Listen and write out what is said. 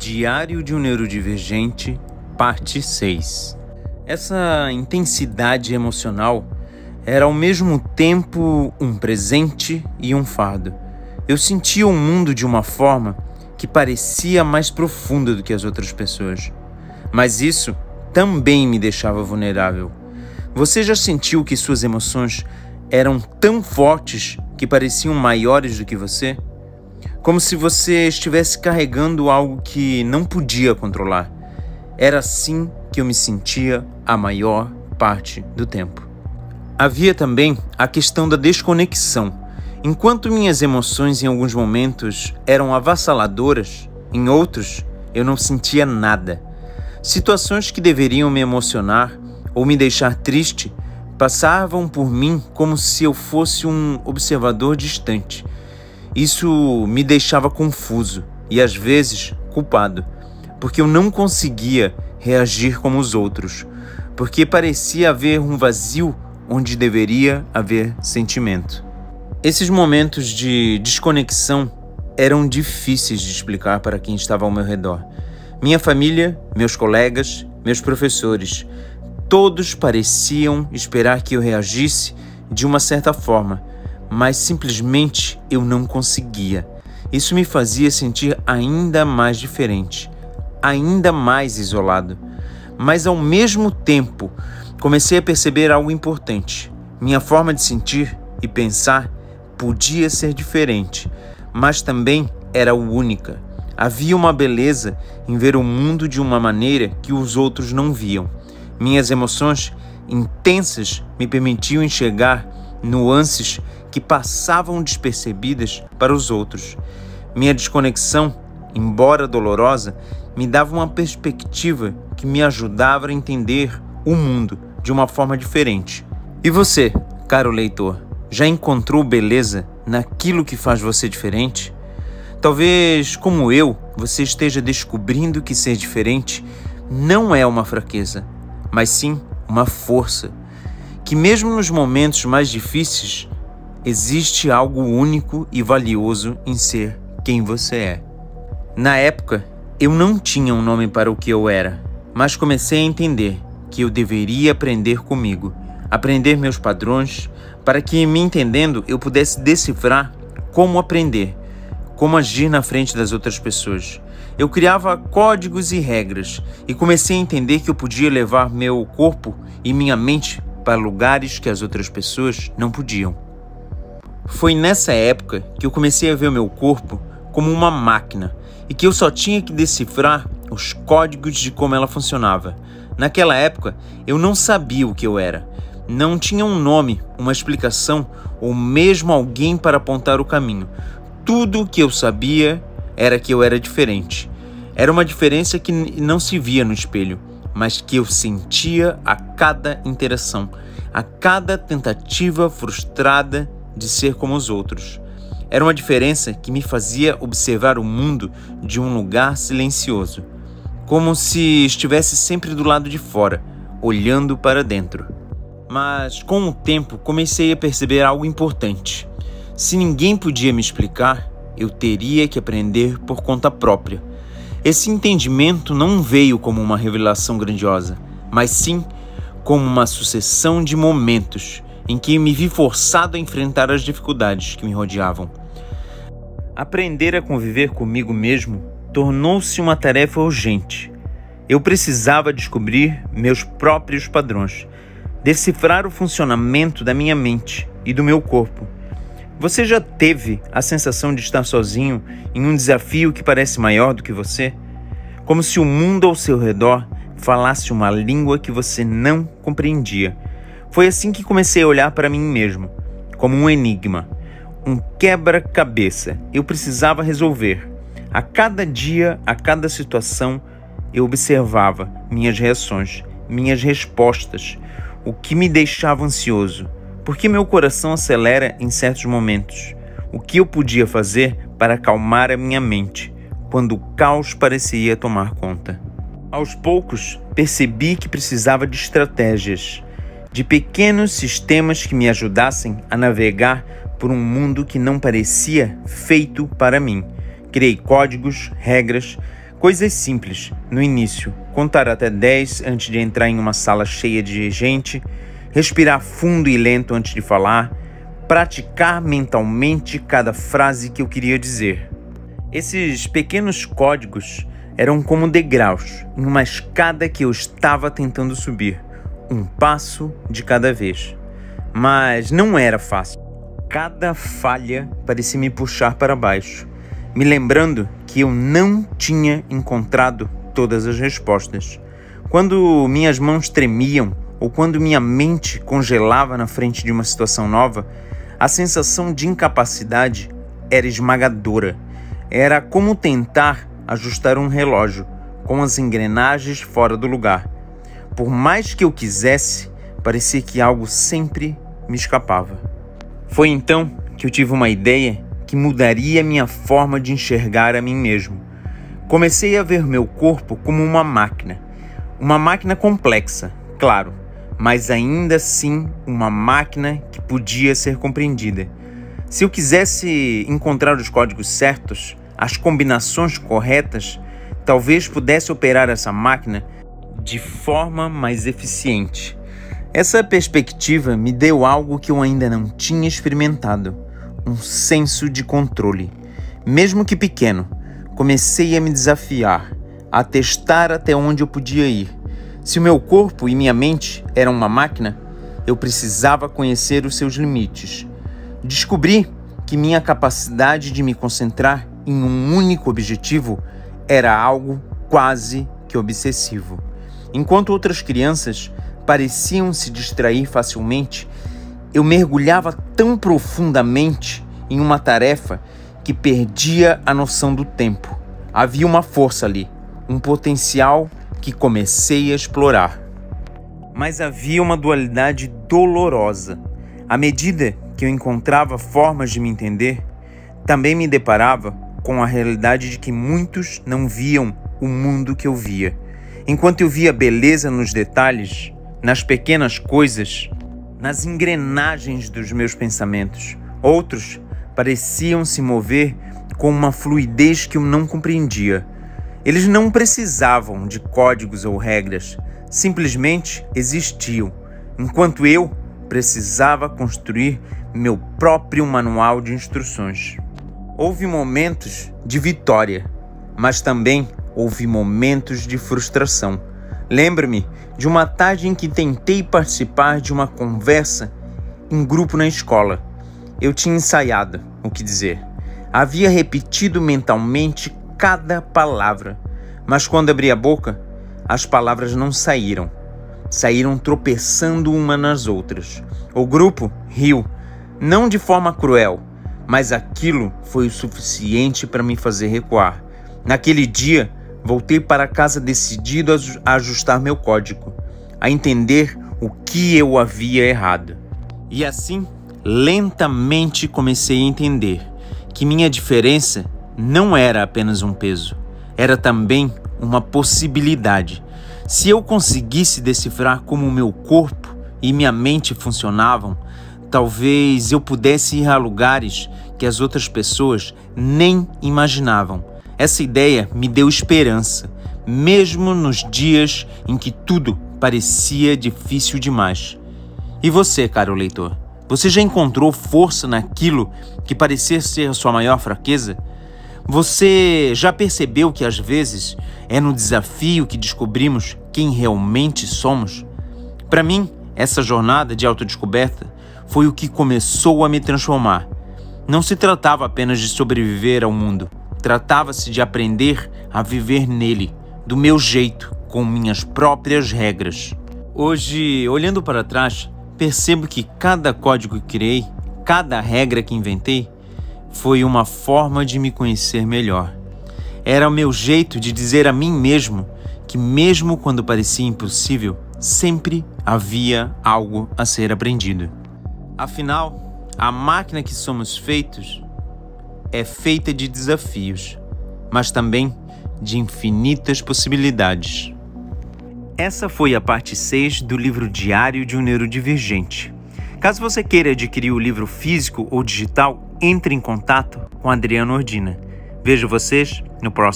Diário de um Neurodivergente, parte 6. Essa intensidade emocional era ao mesmo tempo um presente e um fardo. Eu sentia o mundo de uma forma que parecia mais profunda do que as outras pessoas. Mas isso também me deixava vulnerável. Você já sentiu que suas emoções eram tão fortes que pareciam maiores do que você? Como se você estivesse carregando algo que não podia controlar. Era assim que eu me sentia a maior parte do tempo. Havia também a questão da desconexão. Enquanto minhas emoções em alguns momentos eram avassaladoras, em outros eu não sentia nada. Situações que deveriam me emocionar ou me deixar triste passavam por mim como se eu fosse um observador distante. Isso me deixava confuso e às vezes culpado, porque eu não conseguia reagir como os outros, porque parecia haver um vazio onde deveria haver sentimento. Esses momentos de desconexão eram difíceis de explicar para quem estava ao meu redor. Minha família, meus colegas, meus professores, todos pareciam esperar que eu reagisse de uma certa forma, mas simplesmente eu não conseguia. Isso me fazia sentir ainda mais diferente, ainda mais isolado. Mas ao mesmo tempo, comecei a perceber algo importante. Minha forma de sentir e pensar podia ser diferente, mas também era única. Havia uma beleza em ver o mundo de uma maneira que os outros não viam. Minhas emoções intensas me permitiam enxergar nuances que passavam despercebidas para os outros. Minha desconexão, embora dolorosa, me dava uma perspectiva que me ajudava a entender o mundo de uma forma diferente. E você, caro leitor, já encontrou beleza naquilo que faz você diferente? Talvez, como eu, você esteja descobrindo que ser diferente não é uma fraqueza, mas sim uma força, que mesmo nos momentos mais difíceis, existe algo único e valioso em ser quem você é. Na época, eu não tinha um nome para o que eu era, mas comecei a entender que eu deveria aprender comigo, aprender meus padrões, para que, me entendendo, eu pudesse decifrar como aprender, como agir na frente das outras pessoas. Eu criava códigos e regras e comecei a entender que eu podia levar meu corpo e minha mente para lugares que as outras pessoas não podiam. Foi nessa época que eu comecei a ver o meu corpo como uma máquina e que eu só tinha que decifrar os códigos de como ela funcionava. Naquela época, eu não sabia o que eu era. Não tinha um nome, uma explicação ou mesmo alguém para apontar o caminho. Tudo o que eu sabia era que eu era diferente. Era uma diferença que não se via no espelho, mas que eu sentia a cada interação, a cada tentativa frustrada de ser como os outros. Era uma diferença que me fazia observar o mundo de um lugar silencioso, como se estivesse sempre do lado de fora, olhando para dentro. Mas com o tempo comecei a perceber algo importante. Se ninguém podia me explicar, eu teria que aprender por conta própria. Esse entendimento não veio como uma revelação grandiosa, mas sim como uma sucessão de momentos em que me vi forçado a enfrentar as dificuldades que me rodeavam. Aprender a conviver comigo mesmo tornou-se uma tarefa urgente. Eu precisava descobrir meus próprios padrões, decifrar o funcionamento da minha mente e do meu corpo. Você já teve a sensação de estar sozinho em um desafio que parece maior do que você? Como se o mundo ao seu redor falasse uma língua que você não compreendia. Foi assim que comecei a olhar para mim mesmo, como um enigma, um quebra-cabeça. Eu precisava resolver. A cada dia, a cada situação, eu observava minhas reações, minhas respostas, o que me deixava ansioso, porque meu coração acelera em certos momentos. O que eu podia fazer para acalmar a minha mente, quando o caos parecia tomar conta. Aos poucos, percebi que precisava de estratégias, de pequenos sistemas que me ajudassem a navegar por um mundo que não parecia feito para mim. Criei códigos, regras, Coisas simples, no início, contar até 10 antes de entrar em uma sala cheia de gente, respirar fundo e lento antes de falar, praticar mentalmente cada frase que eu queria dizer. Esses pequenos códigos eram como degraus em uma escada que eu estava tentando subir, um passo de cada vez. Mas não era fácil. Cada falha parecia me puxar para baixo, me lembrando que eu não tinha encontrado todas as respostas. Quando minhas mãos tremiam ou quando minha mente congelava na frente de uma situação nova, a sensação de incapacidade era esmagadora. Era como tentar ajustar um relógio com as engrenagens fora do lugar. Por mais que eu quisesse, parecia que algo sempre me escapava. Foi então que eu tive uma ideia que mudaria minha forma de enxergar a mim mesmo. Comecei a ver meu corpo como uma máquina complexa, claro, mas ainda assim uma máquina que podia ser compreendida. Se eu quisesse encontrar os códigos certos, as combinações corretas, talvez pudesse operar essa máquina de forma mais eficiente. Essa perspectiva me deu algo que eu ainda não tinha experimentado, um senso de controle. Mesmo que pequeno, comecei a me desafiar, a testar até onde eu podia ir. Se o meu corpo e minha mente eram uma máquina, eu precisava conhecer os seus limites. Descobri que minha capacidade de me concentrar em um único objetivo era algo quase que obsessivo. Enquanto outras crianças pareciam se distrair facilmente, eu mergulhava tão profundamente em uma tarefa que perdia a noção do tempo. Havia uma força ali, um potencial que comecei a explorar. Mas havia uma dualidade dolorosa. À medida que eu encontrava formas de me entender, também me deparava com a realidade de que muitos não viam o mundo que eu via. Enquanto eu via beleza nos detalhes, nas pequenas coisas, nas engrenagens dos meus pensamentos, outros pareciam se mover com uma fluidez que eu não compreendia. Eles não precisavam de códigos ou regras, simplesmente existiam, enquanto eu precisava construir meu próprio manual de instruções. Houve momentos de vitória, mas também houve momentos de frustração. Lembro-me de uma tarde em que tentei participar de uma conversa em grupo na escola. Eu tinha ensaiado o que dizer. Havia repetido mentalmente cada palavra, mas quando abri a boca, as palavras não saíram. Saíram tropeçando uma nas outras. O grupo riu, não de forma cruel, mas aquilo foi o suficiente para me fazer recuar. Naquele dia, voltei para casa decidido a ajustar meu código, a entender o que eu havia errado. E assim, lentamente comecei a entender que minha diferença não era apenas um peso, era também uma possibilidade. Se eu conseguisse decifrar como o meu corpo e minha mente funcionavam, talvez eu pudesse ir a lugares que as outras pessoas nem imaginavam. Essa ideia me deu esperança, mesmo nos dias em que tudo parecia difícil demais. E você, caro leitor? Você já encontrou força naquilo que parecia ser a sua maior fraqueza? Você já percebeu que às vezes é no desafio que descobrimos quem realmente somos? Para mim, essa jornada de autodescoberta foi o que começou a me transformar. Não se tratava apenas de sobreviver ao mundo. Tratava-se de aprender a viver nele, do meu jeito, com minhas próprias regras. Hoje, olhando para trás, percebo que cada código que criei, cada regra que inventei, foi uma forma de me conhecer melhor. Era o meu jeito de dizer a mim mesmo que mesmo quando parecia impossível, sempre havia algo a ser aprendido. Afinal, a máquina que somos feitos é feita de desafios, mas também de infinitas possibilidades. Essa foi a parte 6 do livro Diário de um Neurodivergente. Caso você queira adquirir o livro físico ou digital, entre em contato com Adriano Ordina. Vejo vocês no próximo.